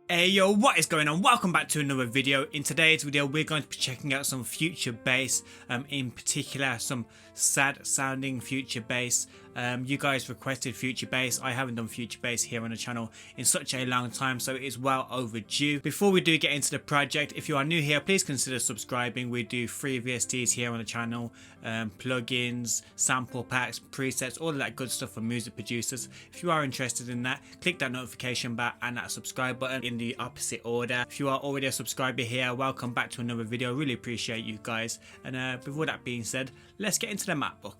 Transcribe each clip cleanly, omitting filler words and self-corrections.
Hey yo, what is going on? Welcome back to another video. In today's video we're going to be checking out some future bass, in particular some sad sounding future bass. You guys requested future bass. I haven't done future bass here on the channel in such a long time, so it is well overdue. Before we do get into the project, if you are new here, please consider subscribing. We do free VSTs here on the channel, plugins, sample packs, presets, all of that good stuff for music producers. If you are interested in that, click that notification bell and that subscribe button in the opposite order. If you are already a subscriber here, welcome back to another video. Really appreciate you guys. And before that being said, let's get into the MacBook.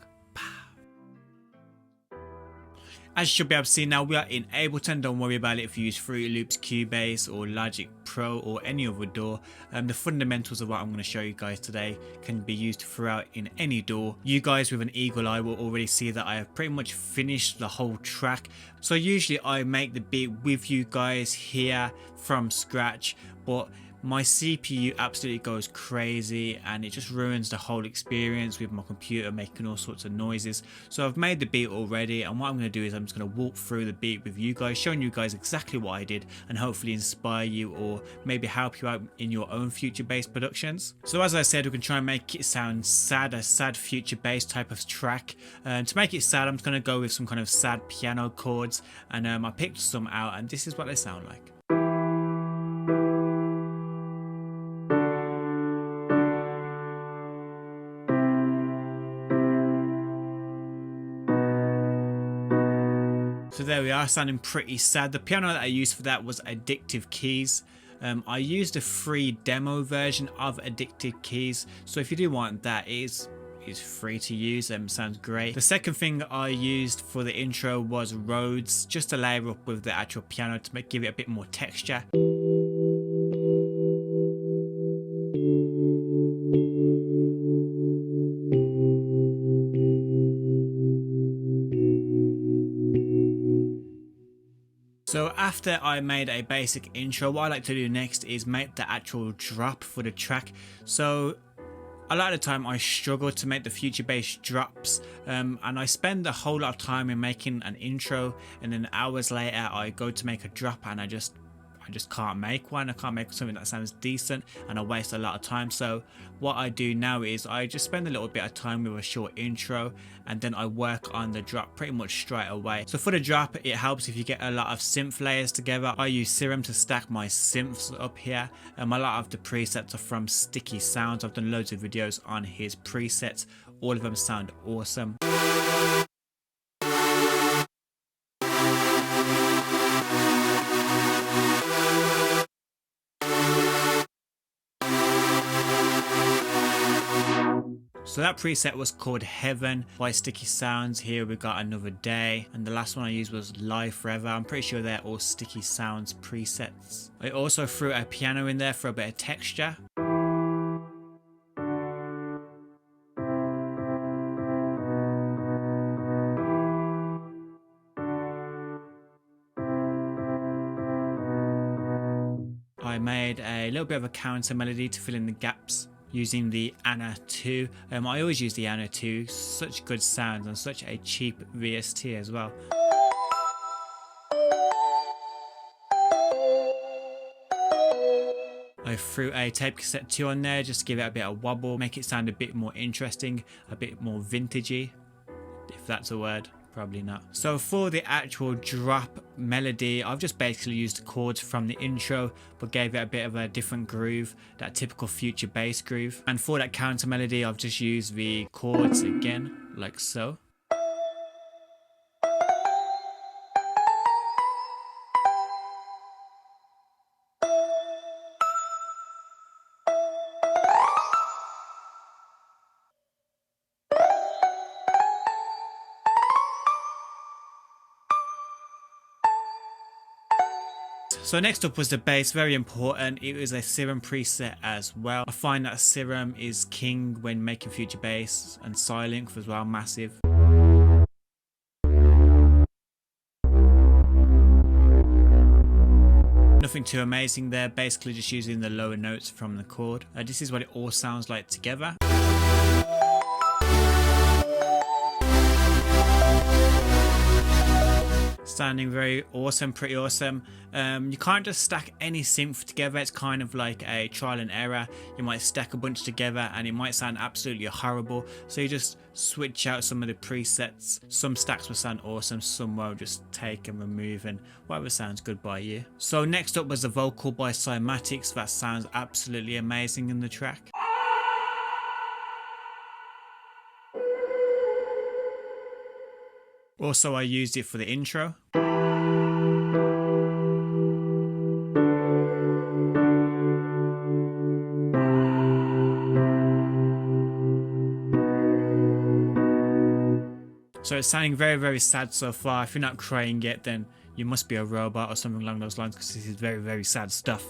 As you should be able to see now, we are in Ableton. Don't worry about it if you use Fruity Loops, Cubase or Logic Pro or any other DAW. The fundamentals of what I'm going to show you guys today can be used throughout in any DAW. You guys with an eagle eye will already see that I have pretty much finished the whole track. So usually I make the beat with you guys here from scratch, but my CPU absolutely goes crazy and it just ruins the whole experience with my computer making all sorts of noises. So I've made the beat already, and what I'm going to do is I'm just going to walk through the beat with you guys, showing you guys exactly what I did and hopefully inspire you or maybe help you out in your own future bass productions. So as I said, we can try and make it sound sad, a sad future bass type of track. To make it sad, I'm just going to go with some kind of sad piano chords, and I picked some out and this is what they sound like. So there we are, sounding pretty sad. The piano that I used for that was Addictive Keys. I used a free demo version of Addictive Keys, so if you do want that, it is free to use. Sounds great. The second thing I used for the intro was Rhodes, just to layer up with the actual piano to give it a bit more texture. So after I made a basic intro, what I like to do next is make the actual drop for the track. So a lot of the time I struggle to make the future bass drops, and I spend a whole lot of time in making an intro, and then hours later I go to make a drop and I just can't make one. I can't make something that sounds decent, and I waste a lot of time. So what I do now is I just spend a little bit of time with a short intro, and then I work on the drop pretty much straight away. So for the drop, it helps if you get a lot of synth layers together. I use Serum to stack my synths up here. A lot of the presets are from Sticky Sounds. I've done loads of videos on his presets. All of them sound awesome. So that preset was called Heaven by Sticky Sounds. Here we got Another Day, and the last one I used was Live Forever. I'm pretty sure they're all Sticky Sounds presets. I also threw a piano in there for a bit of texture. I made a little bit of a counter melody to fill in the gaps using the Anna 2. I always use the Anna 2, such good sounds and such a cheap VST as well. I threw a tape cassette 2 on there just to give it a bit of wobble, make it sound a bit more interesting, a bit more vintagey, if that's a word. Probably not. So for the actual drop melody, I've just basically used the chords from the intro, but gave it a bit of a different groove, that typical future bass groove. And for that counter melody, I've just used the chords again, like so. So next up was the bass, very important. It was a Serum preset as well. I find that Serum is king when making future bass, and Silent as well, massive. Nothing too amazing there, basically just using the lower notes from the chord. This is what it all sounds like together. Sounding very awesome, pretty awesome. You can't just stack any synth together. It's kind of like a trial and error. You might stack a bunch together and it might sound absolutely horrible. So you just switch out some of the presets. Some stacks will sound awesome, some will just take and remove, and whatever sounds good by you. So next up was the vocal by Cymatics. That sounds absolutely amazing in the track. Also, I used it for the intro. So it's sounding very, very sad so far. If you're not crying yet, then you must be a robot or something along those lines, because this is very, very sad stuff.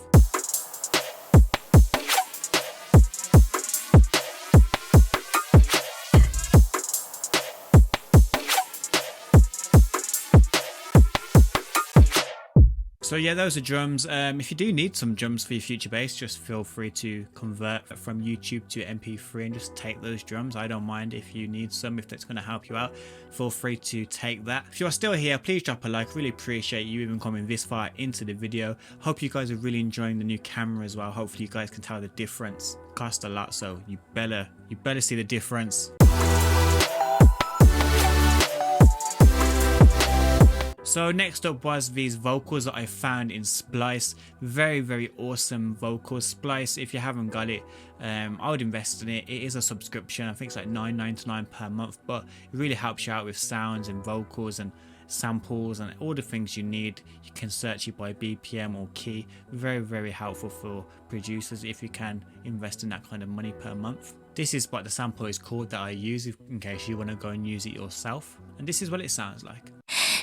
So yeah, those are drums. If you do need some drums for your future bass, just feel free to convert from YouTube to MP3 and just take those drums. I don't mind if you need some, if that's going to help you out. Feel free to take that. If you're still here, please drop a like. Really appreciate you even coming this far into the video. Hope you guys are really enjoying the new camera as well. Hopefully you guys can tell the difference. It costs a lot, so you better see the difference. So next up was these vocals that I found in Splice. Very, very awesome vocals. Splice, if you haven't got it, I would invest in it. It is a subscription. I think it's like $9.99 per month, but it really helps you out with sounds and vocals and samples and all the things you need. You can search it by BPM or key. Very, very helpful for producers if you can invest in that kind of money per month. This is what the sample is called that I use in case you want to go and use it yourself. And this is what it sounds like.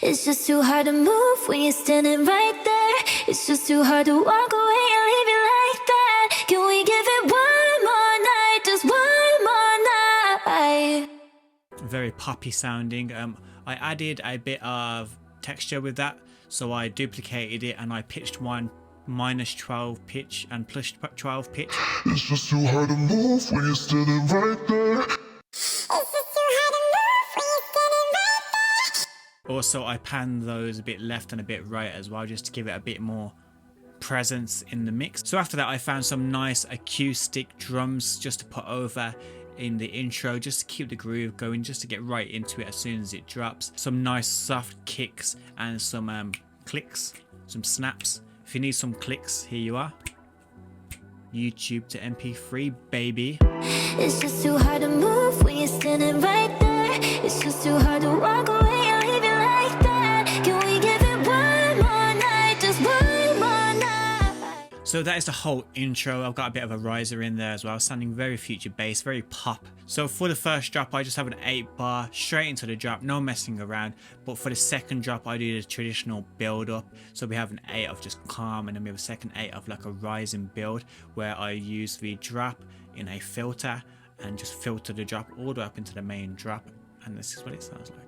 It's just too hard to move when you're standing right there. It's just too hard to walk away and leave it like that. Can we give it one more night, just one more night? Very poppy sounding. I added a bit of texture with that, so I duplicated it and I pitched one -12 pitch and +12 pitch. It's just too hard to move when you're standing right there. Also, I panned those a bit left and a bit right as well, just to give it a bit more presence in the mix. So after that, I found some nice acoustic drums just to put over in the intro, just to keep the groove going, just to get right into it as soon as it drops. Some nice soft kicks and some clicks, some snaps. If you need some clicks, here you are. YouTube to MP3, baby. It's just too hard to move when you're standing right there. It's just too hard to walk away and leave it like that. Can we give it one more night, just one more night? So that is the whole intro. I've got a bit of a riser in there as well, sounding very future bass, very pop. So for the first drop, I just have an 8-bar straight into the drop, no messing around. But for the second drop, I do the traditional build up. So we have an 8 of just calm, and then we have a second 8 of like a rising build, where I use the drop in a filter and just filter the drop all the way up into the main drop. And this is what it sounds like.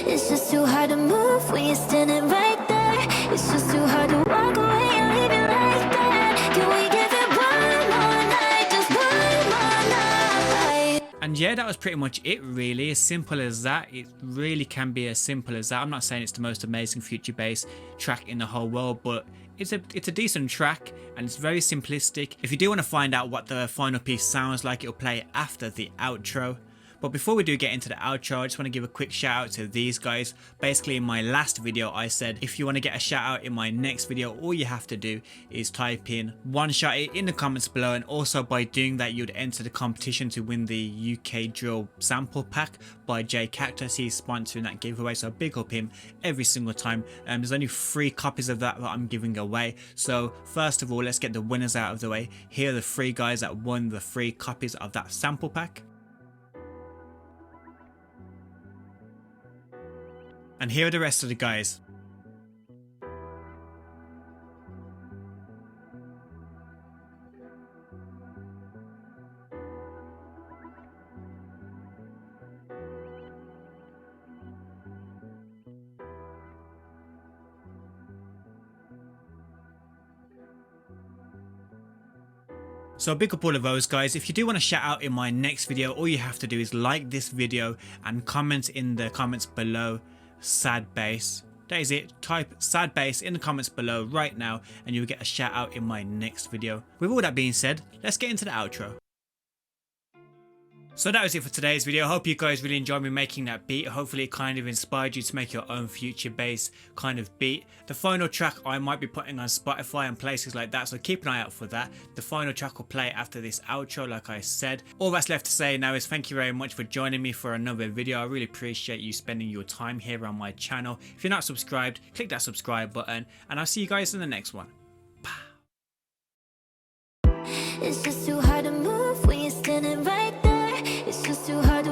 It's just too hard to move when you're standing right there. It's just too hard to walk away and leave it like that. Can we give it one more night, just one more night? And yeah, that was pretty much it really. As simple as that. It really can be as simple as that. I'm not saying it's the most amazing future bass track in the whole world, but it's a decent track and it's very simplistic. If you do want to find out what the final piece sounds like, it'll play after the outro. But before we do get into the outro, I just want to give a quick shout out to these guys. Basically, in my last video, I said if you want to get a shout out in my next video, all you have to do is type in one shot it in the comments below. And also by doing that, you'd enter the competition to win the UK Drill sample pack by J Cactus. He's sponsoring that giveaway, so big up him every single time. There's only 3 copies of that I'm giving away. So first of all, let's get the winners out of the way. Here are the 3 guys that won the 3 copies of that sample pack. And here are the rest of the guys. So big up all of those guys. If you do want to shout out in my next video, all you have to do is like this video and comment in the comments below sad bass. That is it. Type sad bass in the comments below right now and you'll get a shout out in my next video. With all that being said, let's get into the outro. So that was it for today's video. I hope you guys really enjoyed me making that beat. Hopefully it kind of inspired you to make your own future bass kind of beat. The final track I might be putting on Spotify and places like that, so keep an eye out for that. The final track will play after this outro like I said. All that's left to say now is thank you very much for joining me for another video. I really appreciate you spending your time here on my channel. If you're not subscribed, click that subscribe button and I'll see you guys in the next one. It's just too hard to move when you're standing right there. It's just too hard to